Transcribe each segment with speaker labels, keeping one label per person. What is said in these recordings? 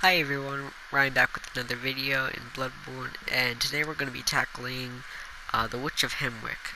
Speaker 1: Hi everyone, Ryan back with another video in Bloodborne, and today we're going to be tackling the Witch of Hemwick.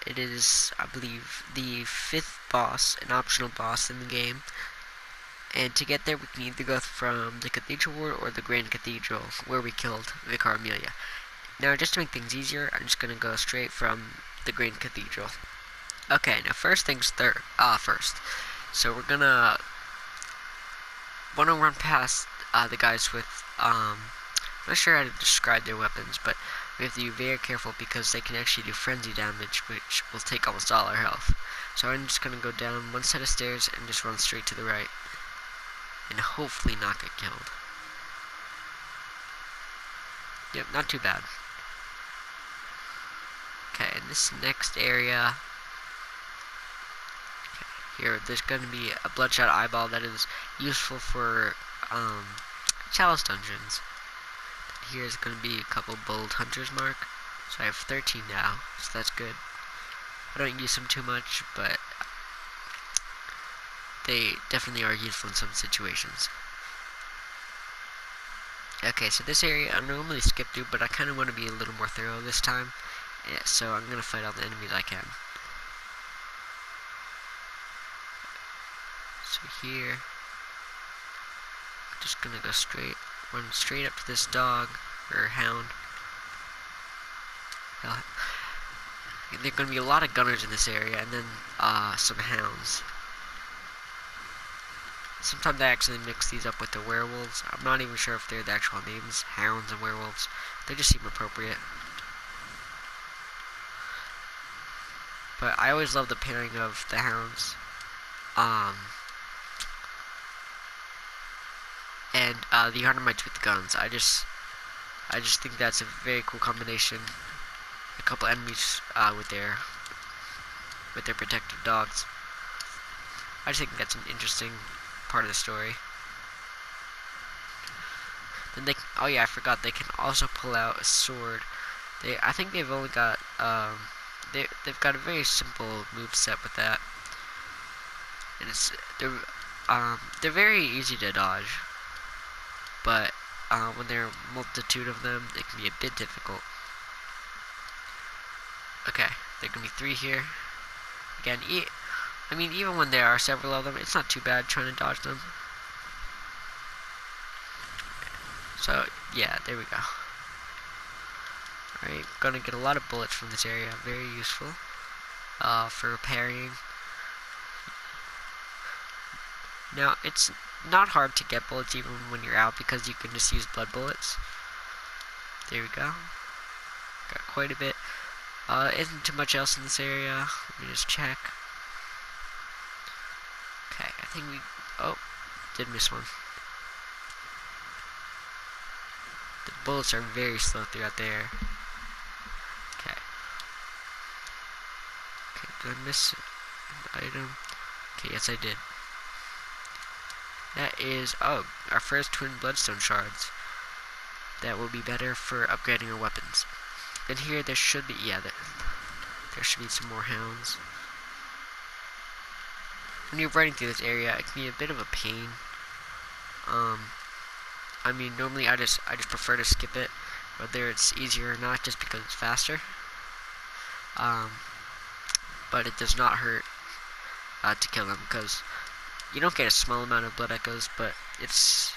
Speaker 1: It is, I believe, the 5th boss, an optional boss in the game, and to get there we can either go from the Cathedral Ward or the Grand Cathedral, where we killed Vicar Amelia. Now, just to make things easier, I'm just going to go straight from the Grand Cathedral. Okay, now first things first. So we're gonna want to run past the guys with, I'm not sure how to describe their weapons, but we have to be very careful because they can actually do frenzy damage, which will take almost all our health. So I'm just going to go down one set of stairs and just run straight to the right, and hopefully not get killed. Yep, not too bad. Okay, in this next area, here, there's going to be a bloodshot eyeball that is useful for chalice dungeons. Here's going to be a couple bold hunters mark. So I have 13 now, so that's good. I don't use them too much, but they definitely are useful in some situations. Okay, so this area I normally skip through, but I kind of want to be a little more thorough this time. Yeah, so I'm going to fight all the enemies I can. So here, I'm just gonna go run straight up to this dog, or hound. There are gonna be a lot of gunners in this area, and then some hounds. Sometimes I actually mix these up with the werewolves. I'm not even sure if they're the actual names, hounds and werewolves. They just seem appropriate. But I always love the pairing of the hounds. And the Arnamites with the guns. I just think that's a very cool combination. A couple enemies with their protective dogs. I just think that's an interesting part of the story. Then oh yeah, I forgot, they can also pull out a sword. I think they've only got they've got a very simple move set with that, and they're very easy to dodge. But when there are a multitude of them, it can be a bit difficult. Okay, there can be 3 here. Again, I mean, even when there are several of them, it's not too bad trying to dodge them. So, yeah, there we go. Alright, gonna get a lot of bullets from this area. Very useful for parrying. Now, it's not hard to get bullets even when you're out because you can just use blood bullets. There we go. Got quite a bit. Isn't too much else in this area. Let me just check. Okay, I think oh, did miss one. The bullets are very slow throughout there. Okay. Okay, did I miss an item? Okay, yes I did. That is, oh, our first twin bloodstone shards. That will be better for upgrading our weapons. And here there should be, yeah, there should be some more hounds. When you're running through this area, it can be a bit of a pain. I mean, normally I just prefer to skip it, whether it's easier or not, just because it's faster. But it does not hurt to kill them, because you don't get a small amount of blood echoes, but it's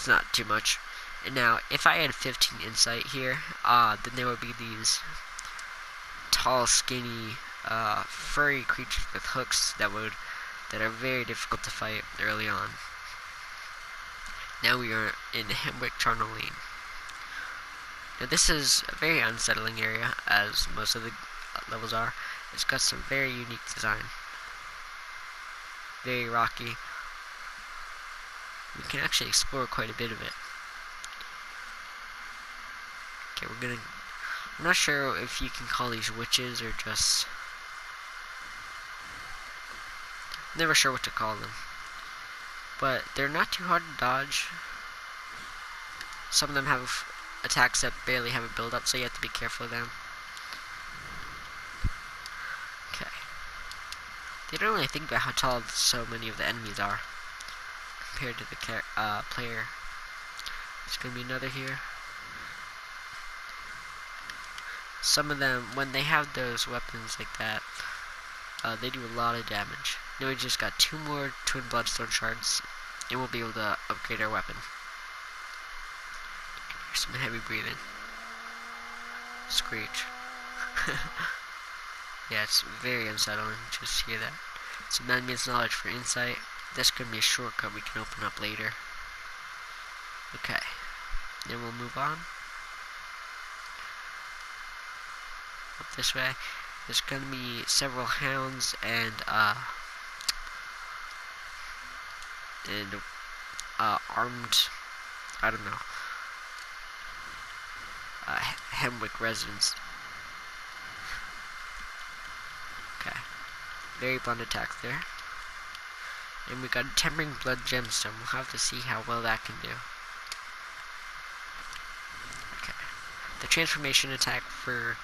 Speaker 1: not too much. And now, if I had 15 insight here, then there would be these tall, skinny, furry creatures with hooks that are very difficult to fight early on. Now we are in Hemwick Charnel Lane. Now this is a very unsettling area, as most of the levels are. It's got some very unique design. Very rocky. We can actually explore quite a bit of it. Okay, I'm not sure if you can call these witches or just, never sure what to call them. But they're not too hard to dodge. Some of them have attacks that barely have a build up, so you have to be careful of them. Okay. They don't really think about how tall so many of the enemies are. compared to the player. There's gonna be another here. Some of them, when they have those weapons like that, they do a lot of damage. Now we just got 2 more twin bloodstone shards, and we'll be able to upgrade our weapon. Here's some heavy breathing. Screech. Yeah, it's very unsettling just to hear that. Some enemy's knowledge for insight. That's gonna be a shortcut we can open up later. Okay, then we'll move on. Up this way. There's gonna be several hounds and armed, I don't know, Hemwick residents. Okay, very blunt attack there. And we got a Tempering Blood Gemstone. We'll have to see how well that can do. Okay, the transformation attack for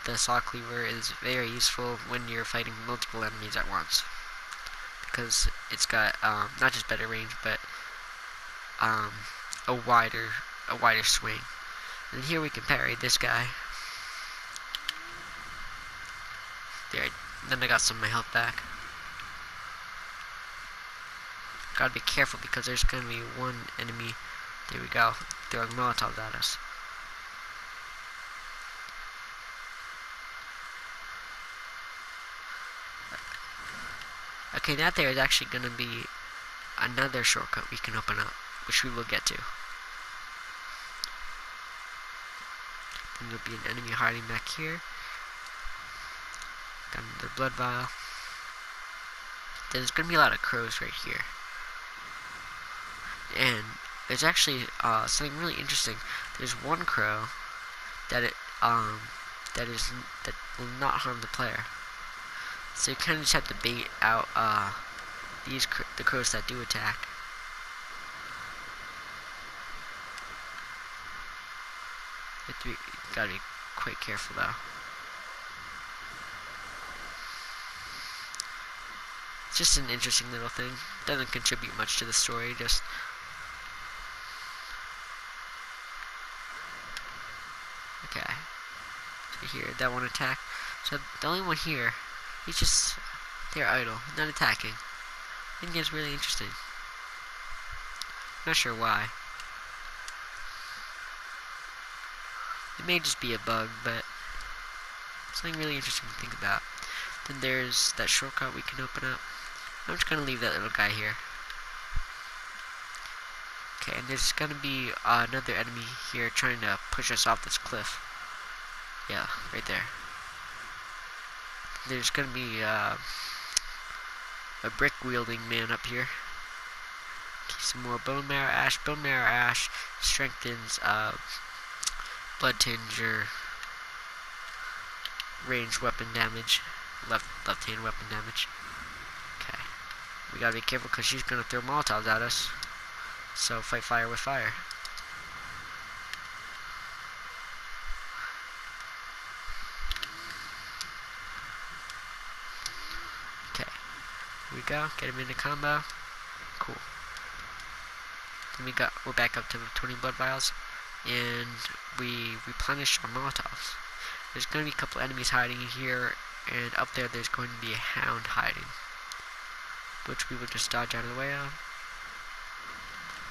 Speaker 1: the Saw Cleaver is very useful when you're fighting multiple enemies at once, because it's got not just better range, but a wider swing. And here we can parry this guy. There, then I got some of my health back. Gotta be careful because there's gonna be one enemy. There we go, throwing Molotovs at us. Okay, that there is actually going to be another shortcut we can open up, which we will get to. Then there'll be an enemy hiding back here. Got another blood vial. Then there's going to be a lot of crows right here. And there's actually something really interesting. There's one crow that that will not harm the player. So you kind of just have to bait out the crows that do attack. You gotta be quite careful though. It's just an interesting little thing. Doesn't contribute much to the story, just okay. So here, that one attack. So the only one here, he's just they're idle, not attacking. I think it's really interesting. Not sure why. It may just be a bug, but something really interesting to think about. Then there's that shortcut we can open up. I'm just gonna leave that little guy here. Okay, and there's gonna be another enemy here trying to push us off this cliff. Yeah, right there. There's gonna be a brick wielding man up here. Okay, some more bone marrow ash. Bone marrow ash strengthens blood tinger ranged weapon damage, left hand weapon damage. Okay, we gotta be careful because she's gonna throw Molotovs at us. So fight fire with fire. Okay, here we go. Get him into combo. Cool. Then we're back up to the 20 blood vials, and we replenish our Molotovs. There's going to be a couple enemies hiding here, and up there there's going to be a hound hiding, which we will just dodge out of the way of.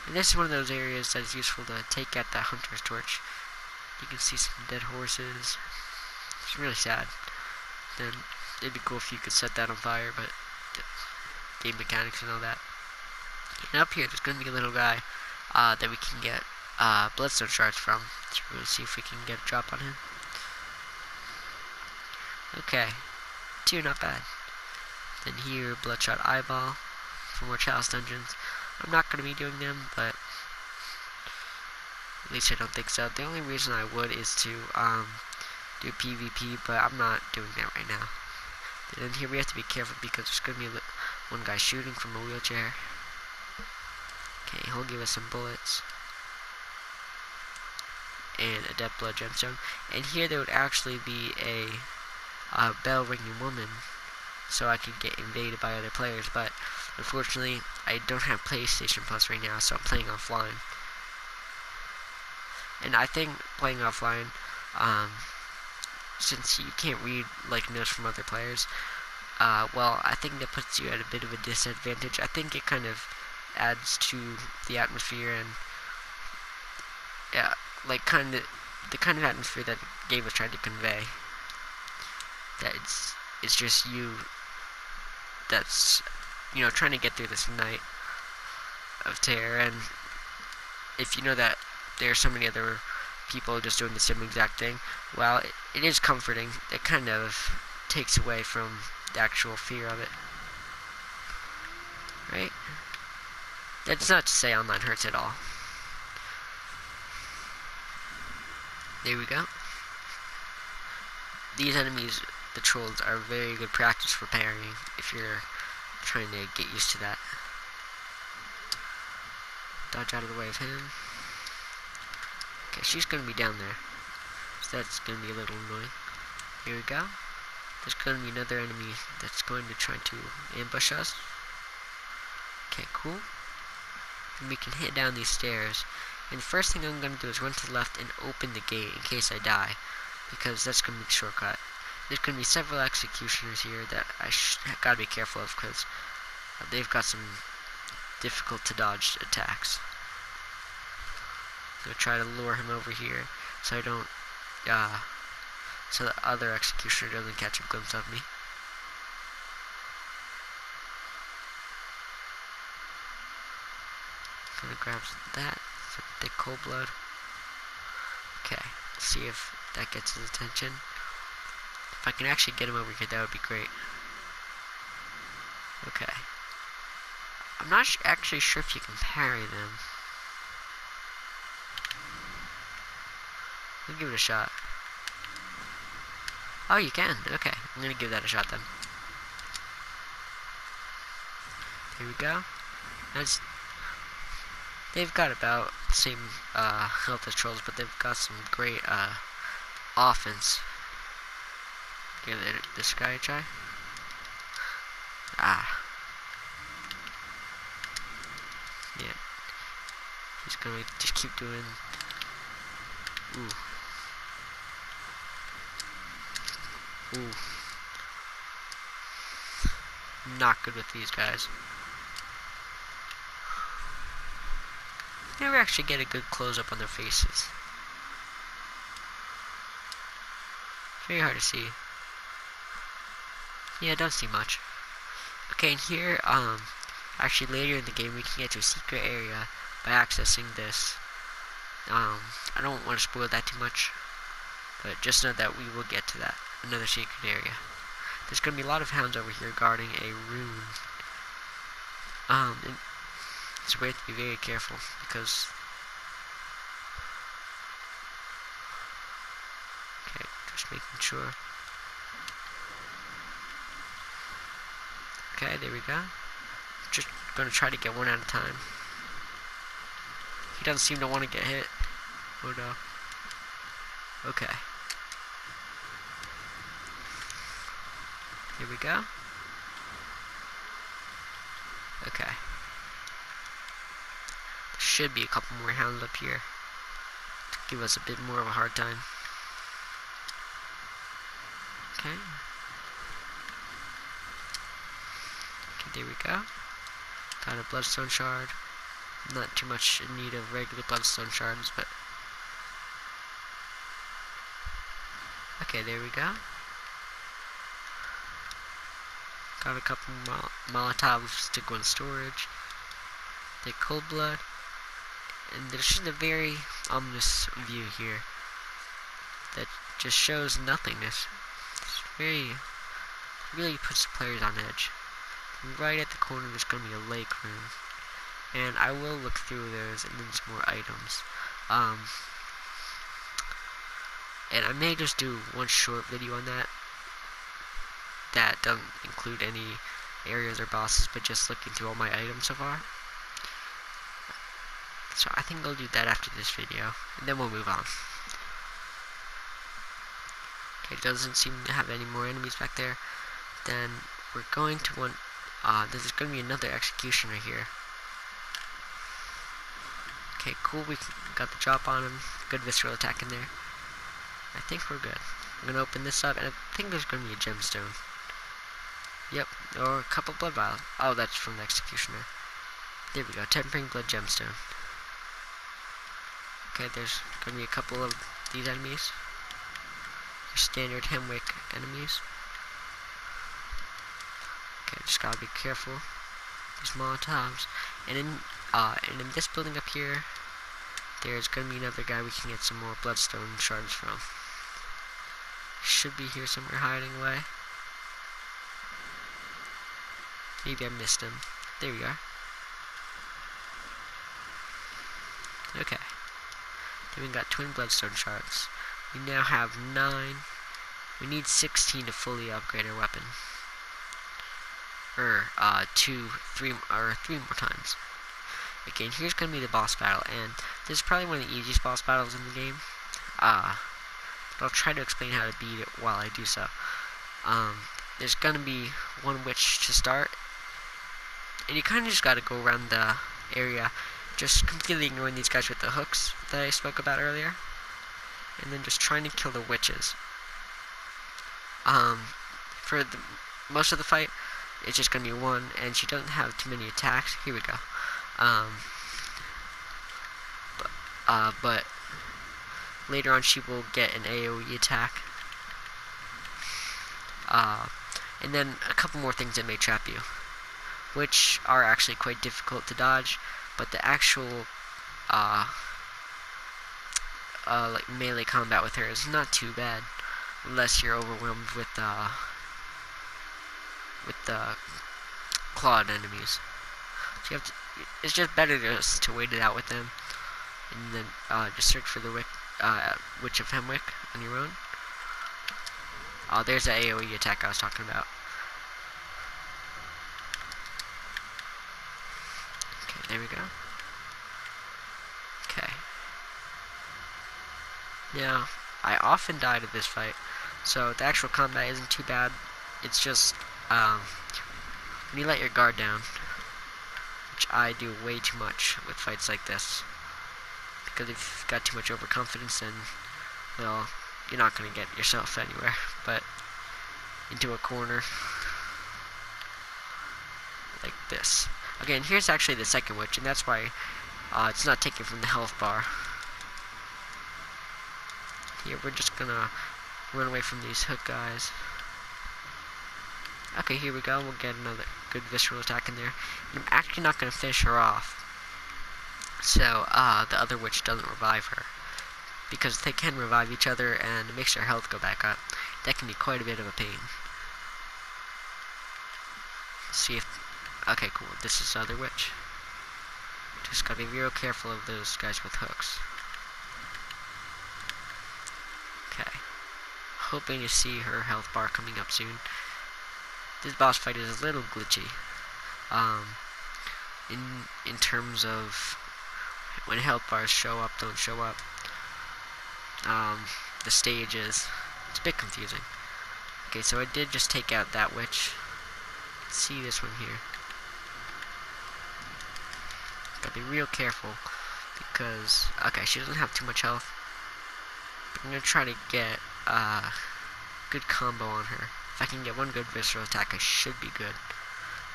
Speaker 1: And this is one of those areas that is useful to take at the hunter's torch. You can see some dead horses. It's really sad. Then it'd be cool if you could set that on fire, but game mechanics and all that. And up here there's going to be a little guy that we can get bloodstone shards from. So we'll see if we can get a drop on him. Okay, 2, not bad. Then here, Bloodshot Eyeball for more Chalice Dungeons. I'm not going to be doing them, but at least I don't think so. The only reason I would is to do PvP, but I'm not doing that right now. And then here we have to be careful because there's going to be one guy shooting from a wheelchair. Okay, he'll give us some bullets. And a Death Blood Gemstone. And here there would actually be a bell ringing woman, so I could get invaded by other players, but Unfortunately, I don't have PlayStation Plus right now, so I'm playing offline. And I think playing offline, since you can't read like notes from other players, well, I think that puts you at a bit of a disadvantage. I think it kind of adds to the atmosphere and yeah, like the kind of atmosphere that the game was trying to convey. That it's just you that's trying to get through this night of terror, and if you know that there are so many other people just doing the same exact thing, well, it is comforting. It kind of takes away from the actual fear of it, right? That's not to say online hurts at all. There we go. These enemies, the trolls, are very good practice for parrying if you're trying to get used to that. Dodge out of the way of him. Okay, she's going to be down there, so that's going to be a little annoying. Here we go. There's going to be another enemy that's going to try to ambush us. Okay, cool. And we can hit down these stairs. And the first thing I'm going to do is run to the left and open the gate in case I die, because that's going to be the shortcut. There's going to be several executioners here that I got to be careful of, because they've got some difficult to dodge attacks. I'm going to try to lure him over here so I don't, so the other executioner doesn't catch a glimpse of me. I'm going to grab that, some thick cold blood. Okay, let's see if that gets his attention. If I can actually get him over here, that would be great. Okay. I'm not actually sure if you can parry them. I'll give it a shot. Oh, you can. Okay, I'm gonna give that a shot then. Here we go. They've got about the same health as trolls, but they've got some great offense. Give this guy a try. Yeah. He's gonna just keep doing. Ooh. Not good with these guys. Never actually get a good close up on their faces. Very hard to see. Yeah, don't see much. Okay, and here, actually later in the game we can get to a secret area by accessing this. I don't want to spoil that too much, but just know that we will get to that. Another secret area. There's going to be a lot of hounds over here guarding a rune. So we have to be very careful, because okay, just making sure. Okay, there we go. Just gonna try to get one at a time. He doesn't seem to want to get hit. Oh no. Okay. Here we go. Okay. There should be a couple more hounds up here to give us a bit more of a hard time. Okay. Okay, there we go. Got a bloodstone shard. Not too much in need of regular bloodstone shards, but okay, there we go. Got a couple Molotovs to go in storage. Take cold blood. And there's just a very ominous view here that just shows nothingness. It's really puts the players on edge. And right at the corner there's going to be a lake room. And I will look through those and then some more items. And I may just do one short video on that. That doesn't include any areas or bosses, but just looking through all my items so far. So I think I'll do that after this video, and then we'll move on. Okay, doesn't seem to have any more enemies back there. Then we're going to want There's gonna be another executioner here. Okay, cool, we got the drop on him. Good visceral attack in there. I think we're good. I'm gonna open this up, and I think there's gonna be a gemstone. Yep, or a couple blood vials. Oh, that's from the executioner. There we go, tempering blood gemstone. Okay, there's gonna be a couple of these enemies. Your standard Hemwick enemies. Okay, just gotta be careful. These Molotovs. And in this building up here, there's gonna be another guy we can get some more bloodstone shards from. Should be here somewhere hiding away. Maybe I missed him. There we are. Okay. Then we got twin bloodstone shards. We now have 9. We need 16 to fully upgrade our weapon. Or 3 more times. Again, here's gonna be the boss battle, and this is probably one of the easiest boss battles in the game. But I'll try to explain how to beat it while I do so. There's gonna be one witch to start, and you kind of just gotta go around the area, just completely ignoring these guys with the hooks that I spoke about earlier, and then just trying to kill the witches. For the most of the fight, it's just gonna be one, and she doesn't have too many attacks. Here we go. But later on she will get an AoE attack. And then a couple more things that may trap you, which are actually quite difficult to dodge, but the actual like melee combat with her is not too bad, unless you're overwhelmed with the clawed enemies. So you have to, it's just better just to wait it out with them, and then just search for the Witch of Hemwick on your own. There's the AoE attack I was talking about. Okay, there we go. Okay. Now, I often die to this fight, so the actual combat isn't too bad. It's just, when you let your guard down, which I do way too much with fights like this, because if you've got too much overconfidence, then, well, you're not going to get yourself anywhere, but into a corner, like this. Okay, and here's actually the second witch, and that's why it's not taken from the health bar. Here, we're just gonna run away from these hook guys. Okay, here we go. We'll get another good visceral attack in there. And I'm actually not gonna finish her off, so the other witch doesn't revive her, because they can revive each other, and it makes their health go back up. That can be quite a bit of a pain. Let's see if... Okay, cool. This is the other witch. Just gotta be real careful of those guys with hooks. Okay. Hoping to see her health bar coming up soon. This boss fight is a little glitchy. In terms of when health bars show up, don't show up. The stages. It's a bit confusing. Okay, so I did just take out that witch. Let's see this one here. Gotta be real careful, because, okay, she doesn't have too much health. But I'm gonna try to get a good combo on her. If I can get one good visceral attack, I should be good.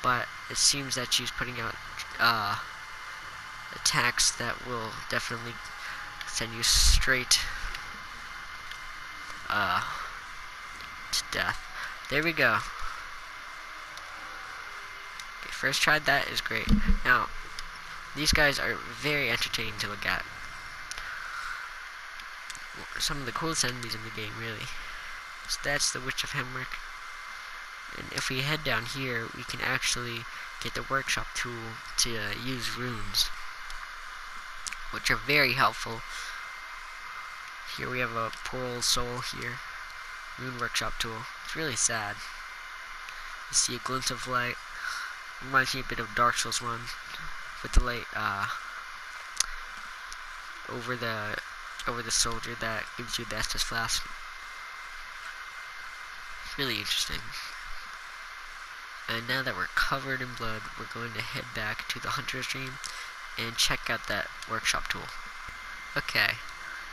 Speaker 1: But it seems that she's putting out attacks that will definitely send you straight to death. There we go. Okay, first try, that is great. Now, these guys are very entertaining to look at. Some of the coolest enemies in the game, really. So that's the Witch of Hemwick. And if we head down here, we can actually get the workshop tool to use runes, which are very helpful. Here we have a poor old soul here. Rune workshop tool. It's really sad. You see a glint of light. Reminds me a bit of Dark Souls 1 with the light over the soldier that gives you the Estus Flask. It's really interesting. And now that we're covered in blood, we're going to head back to the hunter stream and check out that workshop tool. Okay,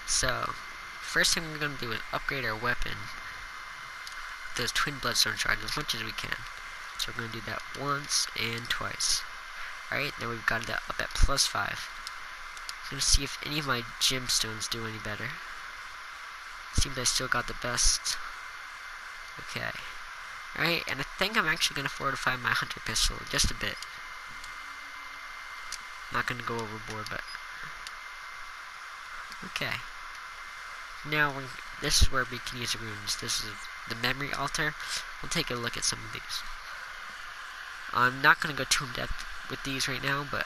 Speaker 1: so first thing we're going to do is upgrade our weapon, those twin bloodstone shards, as much as we can. So we're going to do that once and twice. Alright, now we've got that up at +5. I'm going to see if any of my gemstones do any better. Seems I still got the best. Okay. Alright, and I think I'm actually going to fortify my hunter pistol just a bit. Not going to go overboard, but... Okay. Now, this is where we can use the runes. This is the memory altar. We'll take a look at some of these. I'm not going to go too in depth with these right now, but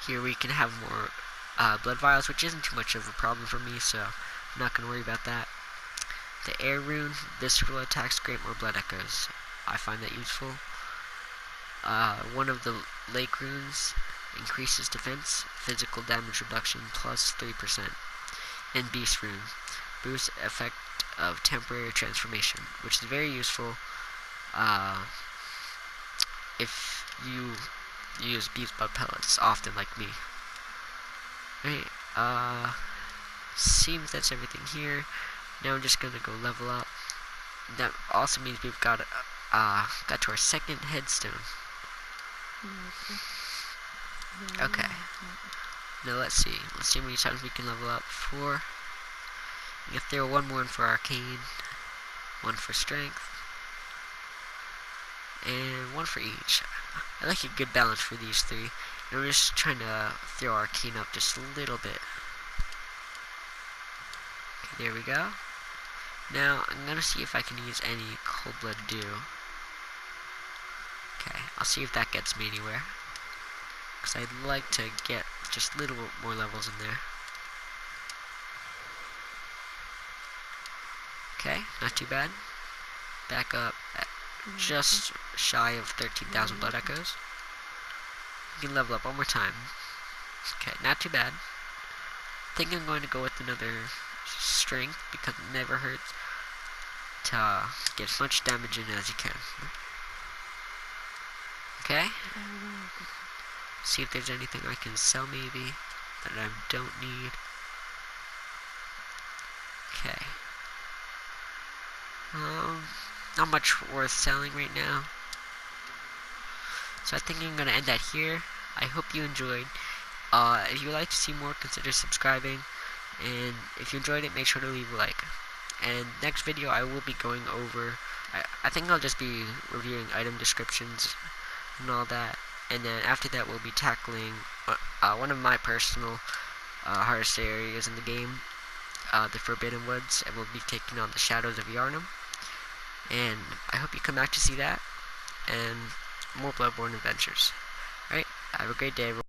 Speaker 1: here we can have more blood vials, which isn't too much of a problem for me, so I'm not going to worry about that. The air rune, this rule attacks grant more blood echoes. I find that useful. One of the lake runes increases defense, physical damage reduction plus 3%. And beast rune, boosts effect of temporary transformation, which is very useful if you use beast blood pellets often, like me. Right, seems that's everything here. Now I'm just gonna go level up. That also means we've got to our second headstone. Okay. Now let's see how many times we can level up. 4. We can throw one more in for arcane, one for strength, and one for each. I like a good balance for these 3. And we're just trying to throw arcane up just a little bit. Okay, there we go. Now I'm gonna see if I can use any cold blood dew. Okay, I'll see if that gets me anywhere, because I'd like to get just a little more levels in there. Okay, not too bad. Back up at just shy of 13,000 blood echoes. You can level up one more time. Okay, not too bad. I think I'm going to go with another strength, because it never hurts to get as much damage in as you can. Okay. See if there's anything I can sell maybe that I don't need. Okay. Not much worth selling right now. So I think I'm gonna end that here. I hope you enjoyed. If you would like to see more, consider subscribing. And if you enjoyed it, make sure to leave a like. And next video I will be going over, I think I'll just be reviewing item descriptions and all that. And then after that we'll be tackling one of my personal hardest areas in the game, the Forbidden Woods, and we'll be taking on the Shadows of Yharnam. And I hope you come back to see that, and more Bloodborne adventures. Alright, have a great day, everyone.